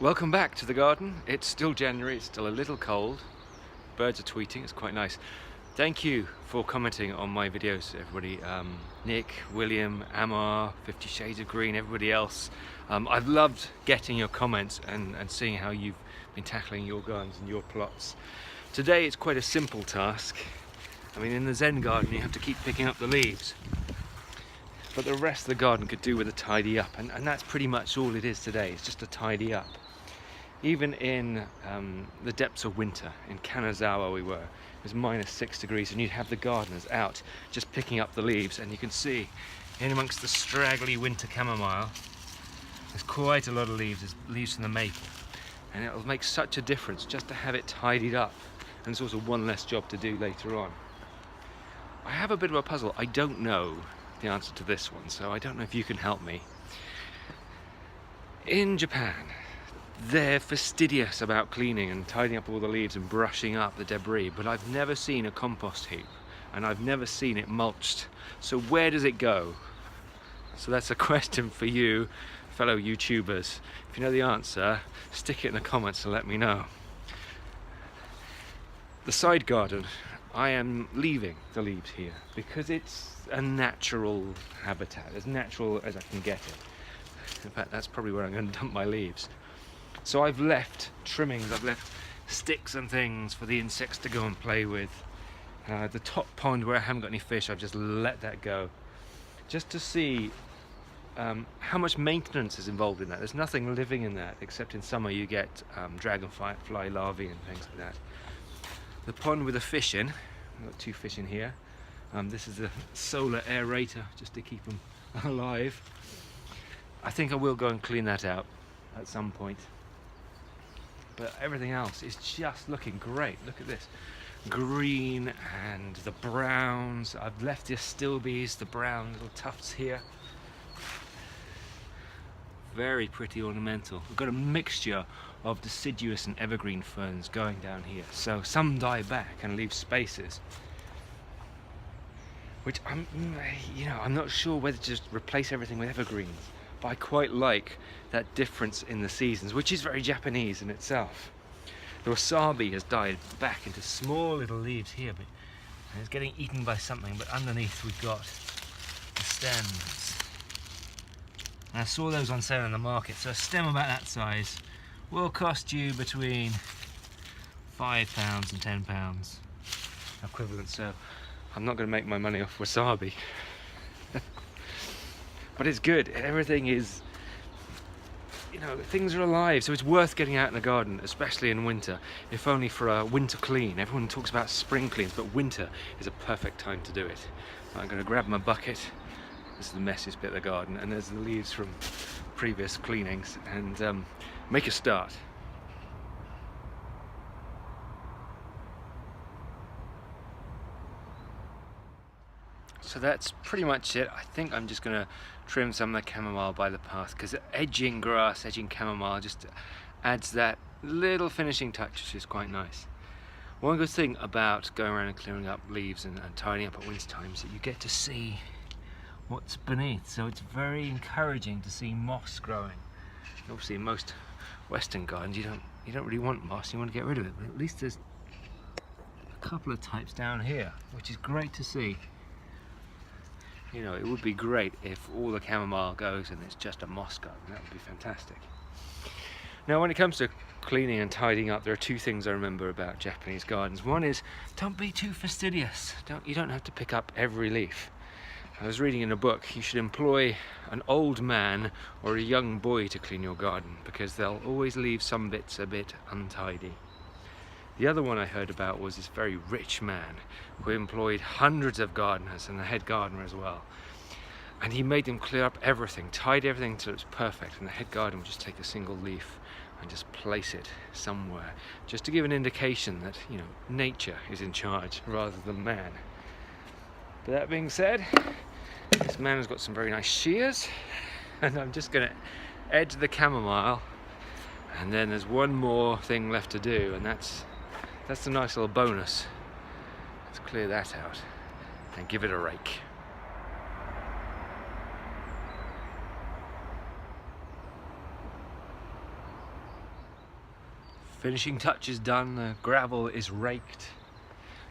Welcome back to the garden. It's still January, it's still a little cold. Birds are tweeting, it's quite nice. Thank you for commenting on my videos, everybody. Nick, William, Amar, 50 Shades of Green, everybody else. I've loved getting your comments and seeing how you've been tackling your gardens and your plots. Today it's quite a simple task. I mean, in the Zen garden you have to keep picking up the leaves, but the rest of the garden could do with a tidy up, and that's pretty much all it is today. It's just a tidy up. Even in the depths of winter, in Kanazawa it was -6 degrees, and you'd have the gardeners out just picking up the leaves, and you can see in amongst the straggly winter chamomile there's quite a lot of leaves. There's leaves from the maple, and it'll make such a difference just to have it tidied up, and it's also one less job to do later on. I have a bit of a puzzle. I don't know the answer to this one, so I don't know if you can help me. In Japan, they're fastidious about cleaning and tidying up all the leaves and brushing up the debris, but I've never seen a compost heap and I've never seen it mulched. So where does it go? So that's a question for you, fellow YouTubers. If you know the answer, stick it in the comments and let me know. The side garden, I am leaving the leaves here because it's a natural habitat, as natural as I can get it. In fact, that's probably where I'm going to dump my leaves. So I've left trimmings, I've left sticks and things for the insects to go and play with. The top pond where I haven't got any fish, I've just let that go. Just to see how much maintenance is involved in that. There's nothing living in that, except in summer you get dragonfly larvae and things like that. The pond with the fish in, I've got 2 fish in here. This is a solar aerator just to keep them alive. I think I will go and clean that out at some point. But everything else is just looking great. Look at this. Green and the browns. I've left the astilbes, the brown little tufts here. Very pretty ornamental. We've got a mixture of deciduous and evergreen ferns going down here. So some die back and leave spaces, which I'm not sure whether to just replace everything with evergreens. But I quite like that difference in the seasons, which is very Japanese in itself. The wasabi has died back into small little leaves here, but it's getting eaten by something. But underneath we've got the stems. And I saw those on sale in the market, so a stem about that size will cost you between £5 and £10 equivalent. So I'm not going to make my money off wasabi. But it's good. Everything is, things are alive, so it's worth getting out in the garden, especially in winter, if only for a winter clean. Everyone talks about spring cleans, but winter is a perfect time to do it. I'm going to grab my bucket. This is the messiest bit of the garden, and there's the leaves from previous cleanings, and make a start. So that's pretty much it. I think I'm just going to trim some of the chamomile by the path, because edging grass, edging chamomile just adds that little finishing touch, which is quite nice. One good thing about going around and clearing up leaves and tidying up at winter time is that you get to see what's beneath. So it's very encouraging to see moss growing. Obviously in most Western gardens you don't really want moss, you want to get rid of it, but at least there's a couple of types down here, which is great to see. It would be great if all the chamomile goes and it's just a moss garden. That would be fantastic. Now, when it comes to cleaning and tidying up, there are 2 things I remember about Japanese gardens. One is, don't be too fastidious. You don't have to pick up every leaf. I was reading in a book, you should employ an old man or a young boy to clean your garden, because they'll always leave some bits a bit untidy. The other one I heard about was this very rich man who employed hundreds of gardeners and the head gardener as well. And he made them clear up everything, tidy everything until it's perfect, and the head gardener would just take a single leaf and just place it somewhere, just to give an indication that, nature is in charge rather than man. But that being said, this man has got some very nice shears, and I'm just going to edge the chamomile, and then there's one more thing left to do, and that's a nice little bonus. Let's clear that out and give it a rake. finishing touches done, the gravel is raked.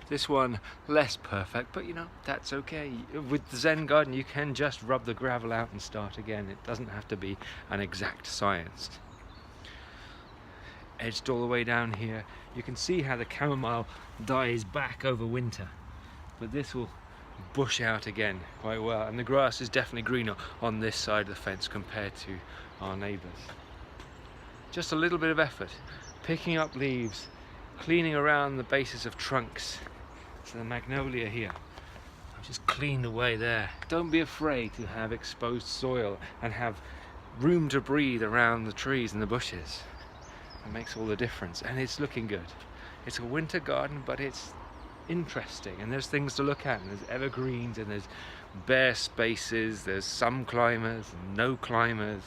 This one less perfect, but you know, that's okay. With the Zen garden you can just rub the gravel out and start again. It doesn't have to be an exact science. Edged all the way down here, you can see how the chamomile dies back over winter, but this will bush out again quite well, and the grass is definitely greener on this side of the fence compared to our neighbours. Just a little bit of effort, picking up leaves, cleaning around the bases of trunks. So the magnolia here, I've just cleaned away there. Don't be afraid to have exposed soil and have room to breathe around the trees and the bushes. It makes all the difference, and it's looking good. It's a winter garden, but it's interesting, and there's things to look at, and there's evergreens, and there's bare spaces, there's some climbers and no climbers,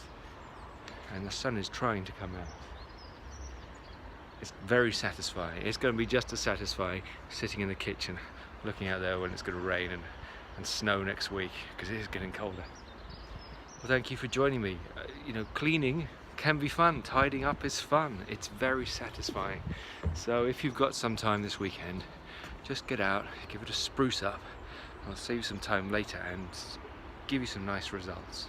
and the sun is trying to come out. It's very satisfying. It's going to be just as satisfying sitting in the kitchen looking out there when it's going to rain and snow next week, because it is getting colder. Well, thank you for joining me. You know, cleaning can be fun, tidying up is fun, it's very satisfying. So if you've got some time this weekend, just get out, give it a spruce up. I'll save you some time later and give you some nice results.